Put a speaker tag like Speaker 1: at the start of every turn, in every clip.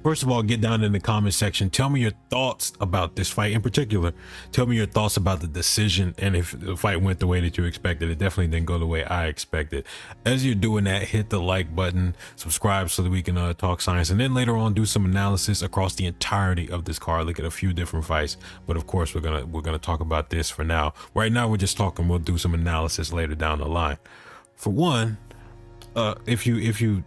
Speaker 1: First of all, get down in the comment section. Tell me your thoughts about this fight in particular. Tell me your thoughts about the decision and if the fight went the way that you expected. It definitely didn't go the way I expected. As you're doing that, hit the like button, subscribe so that we can talk science, and then later on do some analysis across the entirety of this card. Look at a few different fights, but of course we're gonna talk about this for now. Right now we're just talking. We'll do some analysis later down the line. For one, if you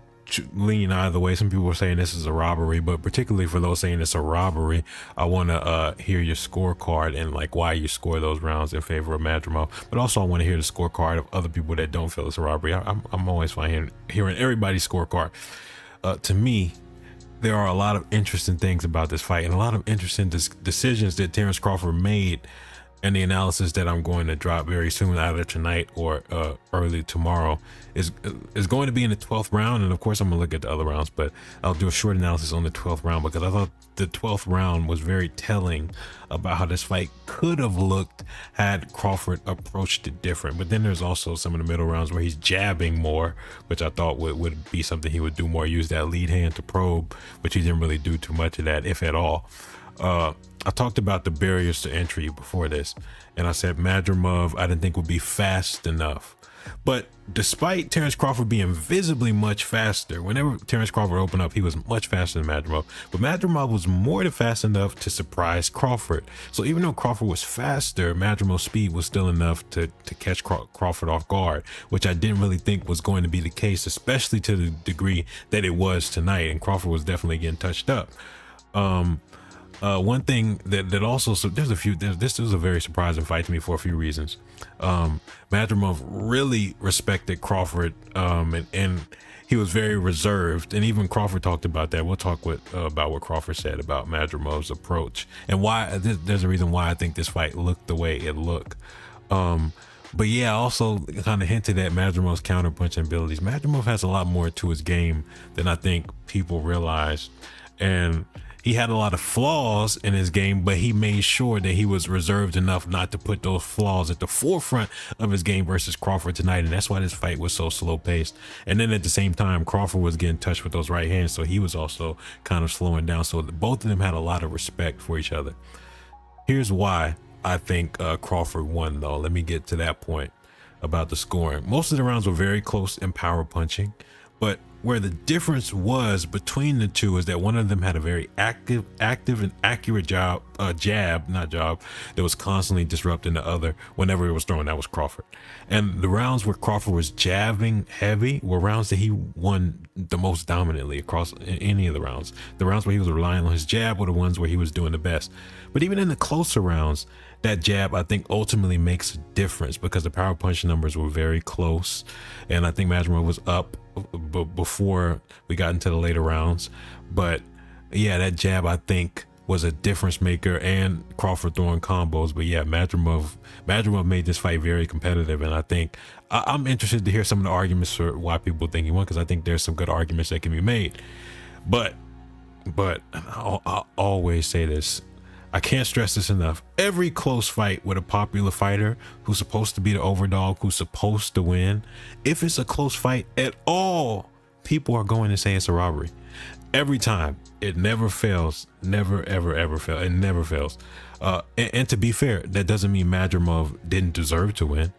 Speaker 1: lean either way, some people are saying this is a robbery, but particularly for those saying it's a robbery, I want to hear your scorecard and like why you score those rounds in favor of Madrimov. But also I want to hear the scorecard of other people that don't feel it's a robbery. I'm always fine hearing everybody's scorecard. To me, there are a lot of interesting things about this fight and a lot of interesting decisions that Terence Crawford made, and the analysis that I'm going to drop very soon, either tonight or early tomorrow, is going to be in the 12th round. And of course I'm gonna look at the other rounds, but I'll do a short analysis on the 12th round because I thought the 12th round was very telling about how this fight could have looked had Crawford approached it different. But then there's also some of the middle rounds where he's jabbing more, which I thought would be something he would do more, use that lead hand to probe, which he didn't really do too much of that, if at all. I talked about the barriers to entry before this, and I said Madrimov I didn't think would be fast enough. But despite Terence Crawford being visibly much faster, whenever Terence Crawford opened up, he was much faster than Madrimov. But Madrimov was more than fast enough to surprise Crawford. So even though Crawford was faster, Madrimov's speed was still enough to catch Crawford off guard, which I didn't really think was going to be the case, especially to the degree that it was tonight. And Crawford was definitely getting touched up. One thing that also, so this was a very surprising fight to me for a few reasons. Madrimov really respected Crawford, and he was very reserved, and even Crawford talked about that. We'll talk about what Crawford said about Madrimov's approach and why there's a reason why I think this fight looked the way it looked. But yeah, I also kind of hinted at Madrimov's counterpunching abilities. Madrimov has a lot more to his game than I think people realize, and he had a lot of flaws in his game, but he made sure that he was reserved enough not to put those flaws at the forefront of his game versus Crawford tonight. And that's why this fight was so slow paced. And then at the same time, Crawford was getting touched with those right hands, so he was also kind of slowing down. So both of them had a lot of respect for each other. Here's why I think Crawford won, though. Let me get to that point about the scoring. Most of the rounds were very close in power punching, but where the difference was between the two is that one of them had a very active and accurate jab that was constantly disrupting the other whenever it was thrown. That was Crawford. And the rounds where Crawford was jabbing heavy were rounds that he won the most dominantly across any of the rounds. The rounds where he was relying on his jab were the ones where he was doing the best. But even in the closer rounds, that jab, I think, ultimately makes a difference because the power punch numbers were very close. And I think Madrimov was up before we got into the later rounds. But yeah, that jab, I think, was a difference maker, and Crawford throwing combos. But yeah, Madrimov made this fight very competitive. And I think I'm interested to hear some of the arguments for why people think he won, because I think there's some good arguments that can be made. But I'll always say this, I can't stress this enough. Every close fight with a popular fighter who's supposed to be the overdog, who's supposed to win, if it's a close fight at all, people are going to say it's a robbery. Every time. It never fails. Never, ever fails. It never fails. And to be fair, that doesn't mean Madrimov didn't deserve to win.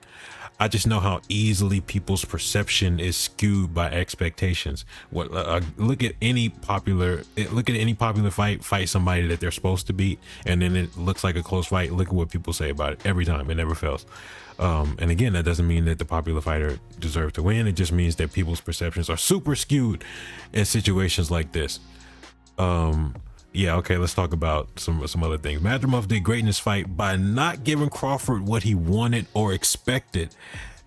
Speaker 1: I just know how easily people's perception is skewed by expectations. Look at any popular fight somebody that they're supposed to beat, and then it looks like a close fight. Look at what people say about it every time. It never fails. And again, that doesn't mean that the popular fighter deserved to win. It just means that people's perceptions are super skewed in situations like this. Yeah, okay, let's talk about some other things. Madrimov did great in this fight by not giving Crawford what he wanted or expected.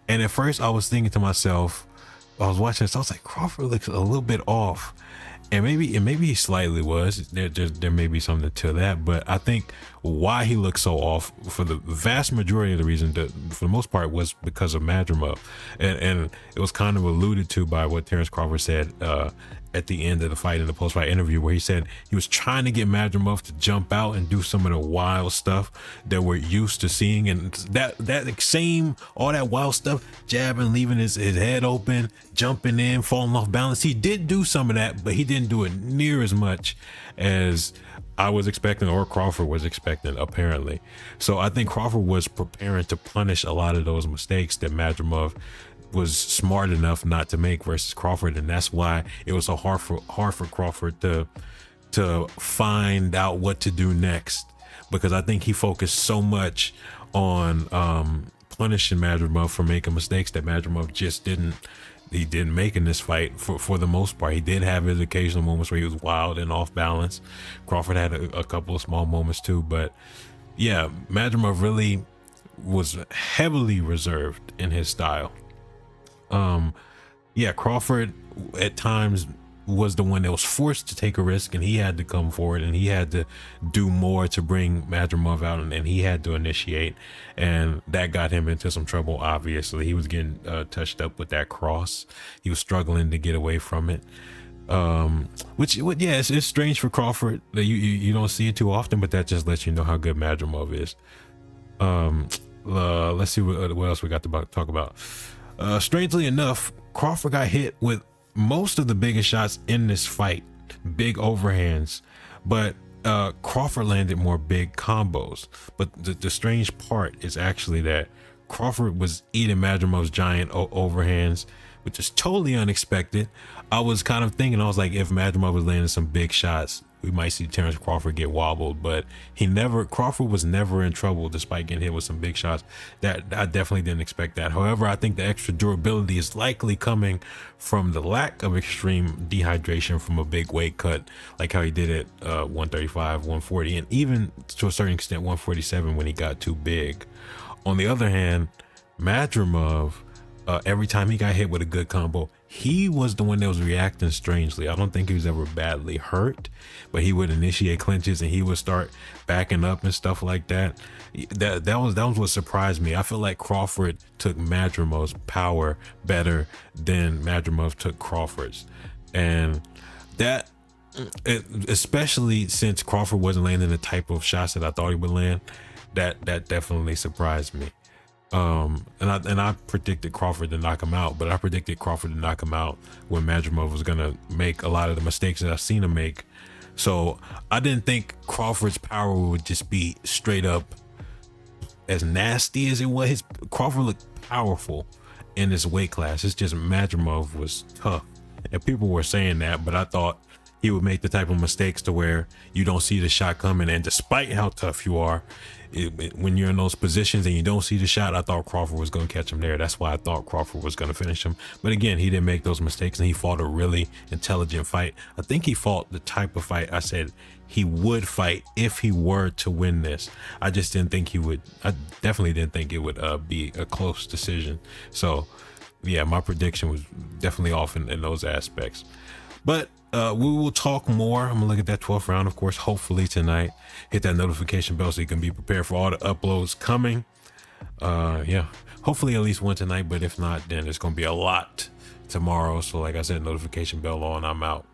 Speaker 1: And at first I was thinking to myself, I was watching this, I was like, Crawford looks a little bit off. And maybe he slightly was. There may be something to that, but I think why he looked so off, for the vast majority of the reason, for the most part, was because of Madrimov. And it was kind of alluded to by what Terence Crawford said at the end of the fight in the post-fight interview, where he said he was trying to get Madrimov to jump out and do some of the wild stuff that we're used to seeing, and that same all that wild stuff, jabbing, leaving his head open, jumping in, falling off balance. He did do some of that, but he didn't do it near as much as I was expecting, or Crawford was expecting, apparently. So I think Crawford was preparing to punish a lot of those mistakes that Madrimov was smart enough not to make versus Crawford, and that's why it was so hard for Crawford to find out what to do next, because I think he focused so much on punishing Madrimov for making mistakes that Madrimov just didn't make in this fight for the most part. He did have his occasional moments where he was wild and off balance. Crawford had a couple of small moments too, but yeah, Madrimov really was heavily reserved in his style. Yeah, Crawford at times was the one that was forced to take a risk, and he had to come forward and he had to do more to bring Madrimov out, and he had to initiate, and that got him into some trouble. Obviously, he was getting touched up with that cross. He was struggling to get away from it. Which yeah, it's strange for Crawford that you don't see it too often, but that just lets you know how good Madrimov is. Let's see what else we got to talk about. Strangely enough, Crawford got hit with most of the biggest shots in this fight, big overhands, but Crawford landed more big combos. But the strange part is actually that Crawford was eating Madrimov's giant overhands, which is totally unexpected. I was kind of thinking, I was like, if Madrimov was landing some big shots, we might see Terence Crawford get wobbled, but Crawford was never in trouble despite getting hit with some big shots. That I definitely didn't expect that. However, I think the extra durability is likely coming from the lack of extreme dehydration from a big weight cut, like how he did it 135, 140, and even to a certain extent 147 when he got too big. On the other hand, Madrimov, every time he got hit with a good combo, he was the one that was reacting strangely. I don't think he was ever badly hurt, but he would initiate clinches and he would start backing up and stuff like that. That was what surprised me. I feel like Crawford took Madrimov's power better than Madrimov took Crawford's, and that, especially since Crawford wasn't landing the type of shots that I thought he would land, that definitely surprised me. And I predicted Crawford to knock him out, but I predicted Crawford to knock him out when Madrimov was gonna make a lot of the mistakes that I've seen him make. So I didn't think Crawford's power would just be straight up as nasty as it was. Crawford looked powerful in this weight class. It's just Madrimov was tough, and people were saying that, but I thought he would make the type of mistakes to where you don't see the shot coming, and despite how tough you are, when you're in those positions and you don't see the shot, I thought Crawford was going to catch him there. That's why I thought Crawford was going to finish him. But again, he didn't make those mistakes, and he fought a really intelligent fight. I think he fought the type of fight I said he would fight if he were to win this. I just didn't think he would. I definitely didn't think it would be a close decision. So yeah, my prediction was definitely off in those aspects. But we will talk more. I'm gonna look at that 12th round, of course, hopefully tonight. Hit that notification bell so you can be prepared for all the uploads coming. Yeah, hopefully at least one tonight, but if not, then it's gonna be a lot tomorrow. So like I said, notification bell on, I'm out.